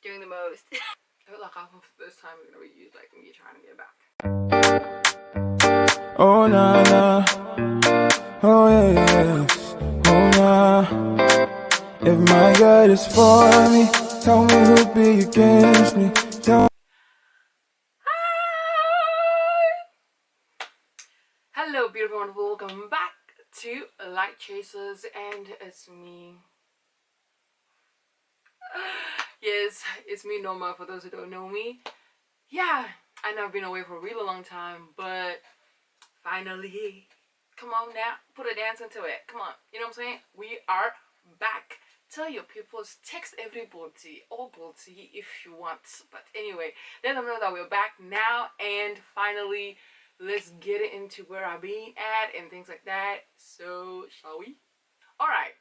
doing the most. I feel like half of this time is gonna be used like me trying to get back. Oh na na, oh yeah, oh nah. If my God is for me, tell me who'd be against me. Hello, beautiful, wonderful. Welcome back to Light Chasers, and it's me. Yes, it's me, Norma. For those who don't know me, yeah, I know I've been away for a really long time, but finally, come on now, put a dance into it. Come on, you know what I'm saying? We are back. Tell your peoples, text everybody, everybody if you want. But anyway, let them know that we're back now, and finally, let's get into where I've been at and things like that. So, shall we? Alright.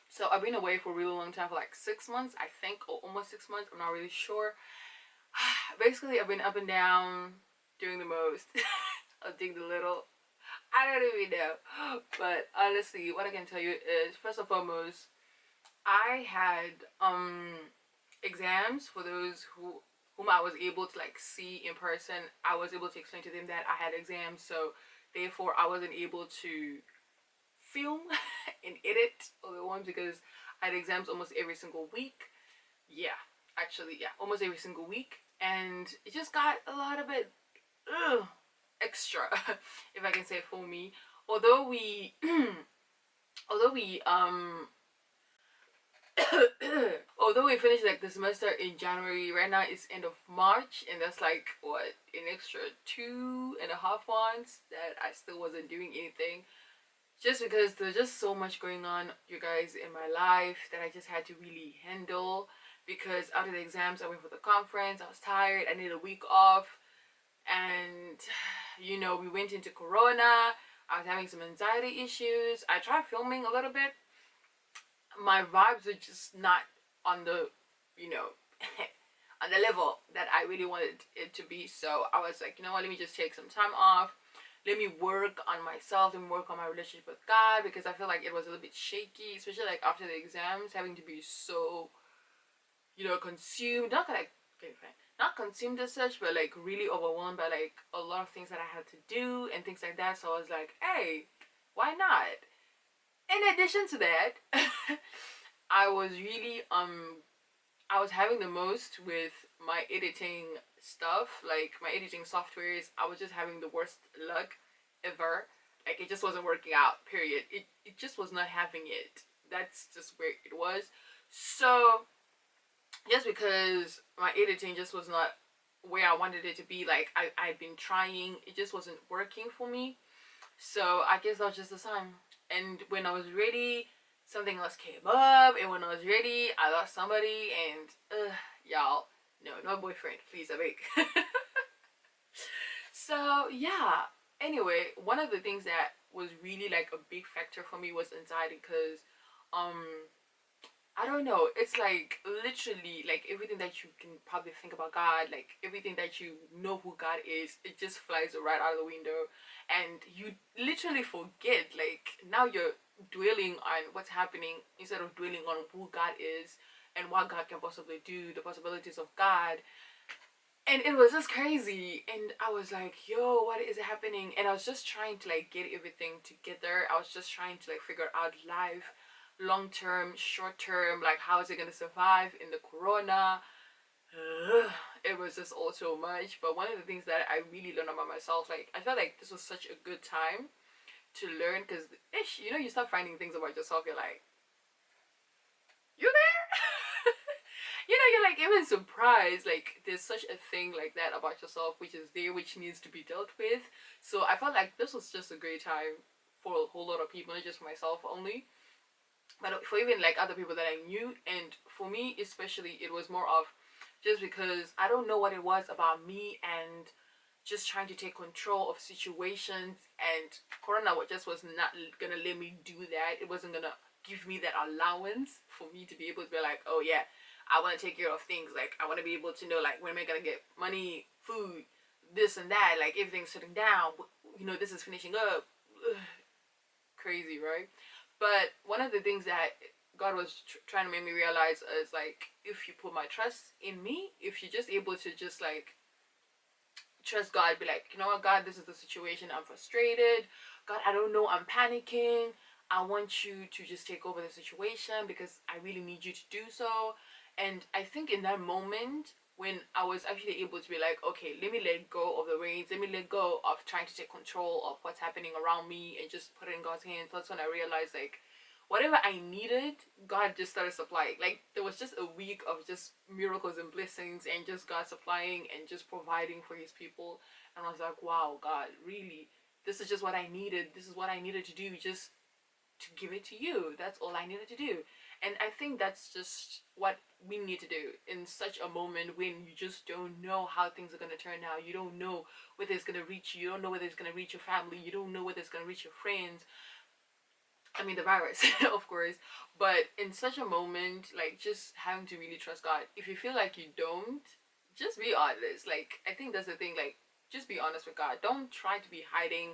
So, I've been away for a really long time, for like 6 months, I think, or almost 6 months. I'm not really sure. Basically, I've been up and down, doing the most. I'll dig the little. I don't even know. But honestly, what I can tell you is, first and foremost, I had exams. For those whom I was able to like see in person, I was able to explain to them that I had exams, so therefore I wasn't able to film and edit other ones because I had exams almost every single week. Yeah, actually, yeah, almost every single week, and it just got a lot of it extra, if I can say it for me. Although we, although we although we finished like the semester in January, right now it's end of March, and that's like what, an extra 2.5 months that I still wasn't doing anything, just because there's just so much going on, you guys, in my life that I just had to really handle. Because after the exams, I went for the conference. I was tired. I needed a week off, and you know, we went into Corona. I was having some anxiety issues. I tried filming a little bit. My vibes are just not on the, you know, on the level that I really wanted it to be. So I was like, you know what, let me just take some time off. Let me work on myself and work on my relationship with God, because I feel like it was a little bit shaky, especially like after the exams, having to be so, you know, consumed, not like, not consumed as such, but like really overwhelmed by like a lot of things that I had to do and things like that. So I was like, hey, why not? In addition to that, I was really I was having the most with my editing stuff, like my editing softwares. I was just having the worst luck ever. Like, it just wasn't working out, period. It just was not having it. That's just where it was. So just because my editing just was not where I wanted it to be, like I'd been trying, it just wasn't working for me. So I guess that was just the time. And when I was ready, something else came up, and when I was ready, I lost somebody, and y'all, no boyfriend, please, I beg. So yeah. Anyway, one of the things that was really like a big factor for me was anxiety, because um I don't know. It's like literally like everything that you can probably think about God, like everything that you know who God is, it just flies right out of the window, and you literally forget. Like, now you're dwelling on what's happening instead of dwelling on who God is and what God can possibly do, the possibilities of God. And it was just crazy, and I was like, yo, what is happening? And I was just trying to like get everything together. I was just trying to like figure out life, long term, short term, like how is it gonna survive in the corona. It was just all so much. But one of the things that I really learned about myself, like I felt like this was such a good time to learn, because you know, you start finding things about yourself, you're like, you there? You know, you're like even surprised, like there's such a thing like that about yourself, which is there, which needs to be dealt with. So I felt like this was just a great time for a whole lot of people, not just for myself only, but for even like other people that I knew. And for me especially, it was more of just because I don't know what it was about me, and just trying to take control of situations, and corona just was not gonna let me do that. It wasn't gonna give me that allowance for me to be able to be like, oh yeah, I want to take care of things. Like, I want to be able to know, like, when am I gonna get money, food, this and that, like everything's sitting down, you know, this is finishing up. Ugh, crazy, right? But one of the things that God was trying to make me realize is like, if you put my trust in me, if you're just able to just like trust God, be like, you know what, God, this is the situation. I'm frustrated. God, I don't know. I'm panicking. I want you to just take over the situation because I really need you to do so. And I think in that moment, when I was actually able to be like, okay, let me let go of the reins, let me let go of trying to take control of what's happening around me and just put it in God's hands. That's when I realized, like, whatever I needed, God just started supplying. Like, there was just a week of just miracles and blessings and just God supplying and just providing for his people. And I was like, wow, God, really, this is just what I needed. This is what I needed to do, just to give it to you. That's all I needed to do. And I think that's just what we need to do in such a moment when you just don't know how things are going to turn out. You don't know whether it's going to reach you. You don't know whether it's going to reach your family. You don't know whether it's going to reach your friends. I mean, the virus, of course. But in such a moment, like, just having to really trust God. If you feel like you don't, just be honest. Like, I think that's the thing. Like, just be honest with God. Don't try to be hiding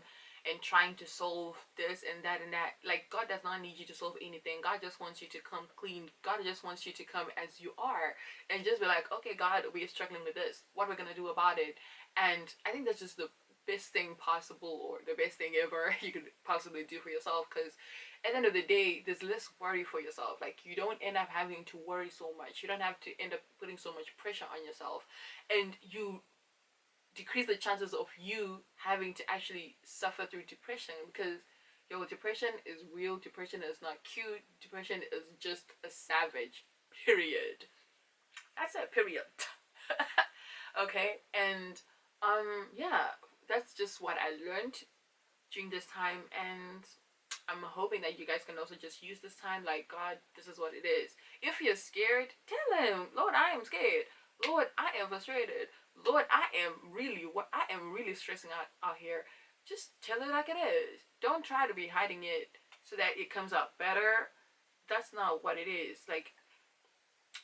and trying to solve this and that and that. Like, God does not need you to solve anything. God just wants you to come clean. God just wants you to come as you are and just be like, okay, God, we are struggling with this. What are we going to do about it? And I think that's just the best thing possible, or the best thing ever you could possibly do for yourself, because at the end of the day, there's less worry for yourself. Like, you don't end up having to worry so much. You don't have to end up putting so much pressure on yourself, and you decrease the chances of you having to actually suffer through depression, because your depression is real. Depression is not cute. Depression is just a savage. Period. That's a period. Okay, and yeah, that's just what I learned during this time, and I'm hoping that you guys can also just use this time like, God, this is what it is. If you're scared, tell him, Lord, I am scared. Lord, I am frustrated. Lord, I am really stressing out here. Just tell it like it is. Don't try to be hiding it so that it comes out better. That's not what it is. Like,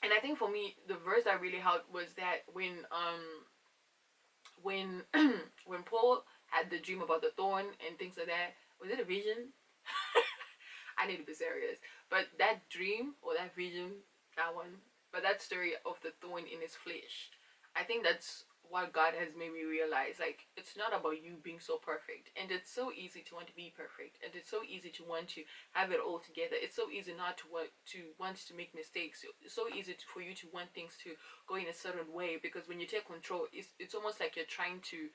and I think for me, the verse that really helped was that when when Paul had the dream about the thorn and things like that. Was it a vision? I need to be serious. But that dream or that vision, that one, but that story of the thorn in his flesh, I think that's what God has made me realize. Like, it's not about you being so perfect, and it's so easy to want to be perfect, and it's so easy to want to have it all together. It's so easy not to make mistakes. It's so easy for you to want things to go in a certain way, because when you take control, it's almost like you're trying to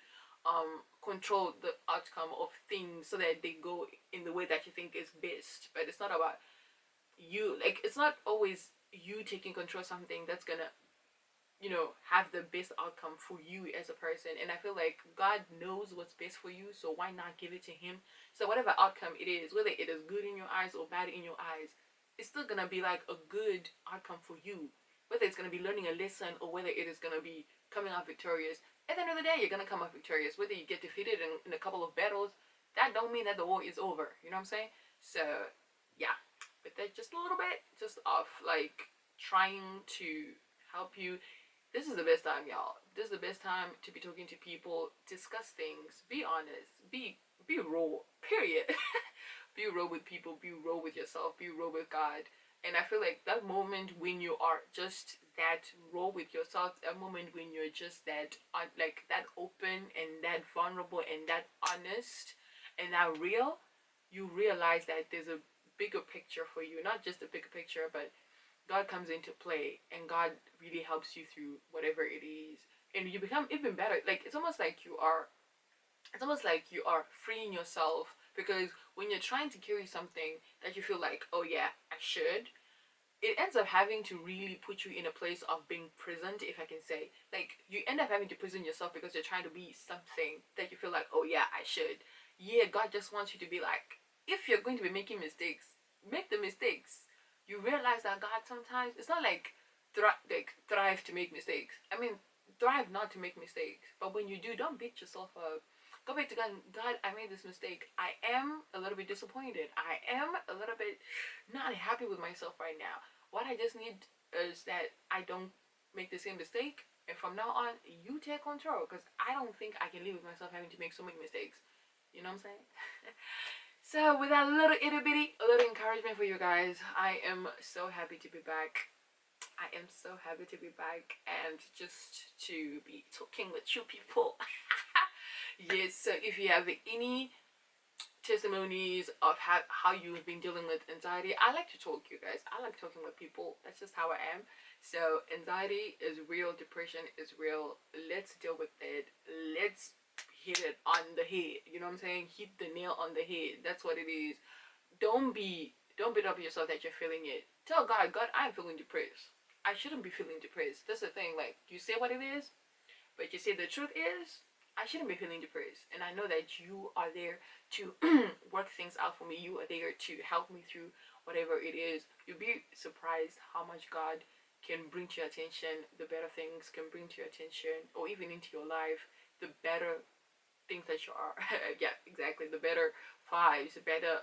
control the outcome of things so that they go in the way that you think is best. But it's not about you. Like, it's not always you taking control of something that's gonna, have the best outcome for you as a person. And I feel like God knows what's best for you, so why not give it to him? So whatever outcome it is, whether it is good in your eyes or bad in your eyes, it's still gonna be like a good outcome for you. Whether it's gonna be learning a lesson or whether it is gonna be coming out victorious, at the end of the day, you're gonna come out victorious. Whether you get defeated in a couple of battles, that don't mean that the war is over. You know what I'm saying? So yeah, but that's just a little bit just of like trying to help you. This is the best time, y'all. This is the best time to be talking to people, discuss things, be honest, be raw. Period. Be raw with people, be raw with yourself, be raw with God. And I feel like that moment when you are just that raw with yourself, that moment when you're just that like that open and that vulnerable and that honest and that real, you realize that there's a bigger picture for you. Not just a bigger picture, but God comes into play and God really helps you through whatever it is. And you become even better. Like, it's almost like you are freeing yourself, because when you're trying to carry something that you feel like, oh yeah, I should, it ends up having to really put you in a place of being present, if I can say. Like, you end up having to prison yourself because you're trying to be something that you feel like, oh yeah, I should. Yeah, God just wants you to be like, if you're going to be making mistakes, make the mistakes. You realize that God sometimes, it's not like thrive to make mistakes. I mean, thrive not to make mistakes. But when you do, don't beat yourself up. Go back to God. God, I made this mistake. I am a little bit disappointed. I am a little bit not happy with myself right now. What I just need is that I don't make the same mistake. And from now on, you take control, because I don't think I can live with myself having to make so many mistakes. You know what I'm saying? So with that little itty bitty, a little encouragement for you guys, I am so happy to be back. I am so happy to be back and just to be talking with you people. Yes, so if you have any testimonies of how you've been dealing with anxiety, I like to talk, you guys. I like talking with people. That's just how I am. So anxiety is real, depression is real. Let's deal with it. Let's hit it on the head. You know what I'm saying? Hit the nail on the head. That's what it is. Don't beat up yourself that you're feeling it. Tell God, God, I'm feeling depressed. I shouldn't be feeling depressed. That's the thing. Like, you say what it is, but you say the truth is, I shouldn't be feeling depressed. And I know that you are there to work things out for me. You are there to help me through whatever it is. You'll be surprised how much God can bring to your attention, the better things can bring to your attention, or even into your life, the better things that you are. Yeah, exactly. The better vibes, the better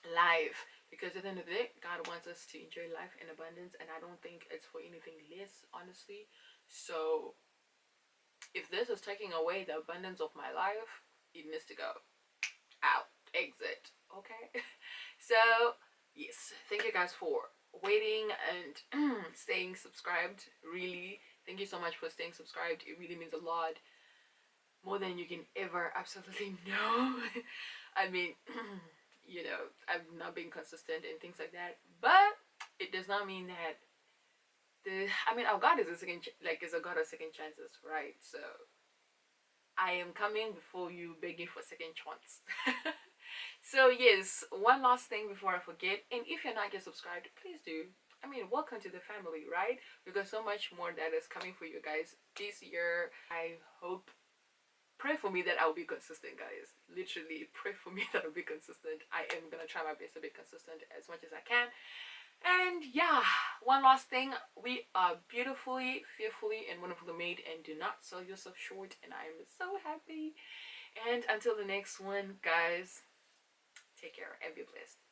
life. Because at the end of the day, God wants us to enjoy life in abundance, and I don't think it's for anything less, honestly. So if this is taking away the abundance of my life, it needs to go out, exit. Okay. So yes, thank you guys for waiting and staying subscribed. Really, thank you so much for staying subscribed. It really means a lot, more than you can ever absolutely know. I mean, you know, I've not been consistent and things like that, but it does not mean that our God is a is a God of second chances, right? So I am coming before you, begging for second chance. So yes, one last thing before I forget, and if you're not yet subscribed, please do. I mean, welcome to the family, right? We got so much more that is coming for you guys this year. I hope, pray for me that I'll be consistent, guys. Literally, pray for me that I'll be consistent. I am gonna try my best to be consistent as much as I can. And yeah, one last thing, we are beautifully, fearfully, and wonderfully made, and do not sell yourself short. And I am so happy. And until the next one, guys, take care and be blessed.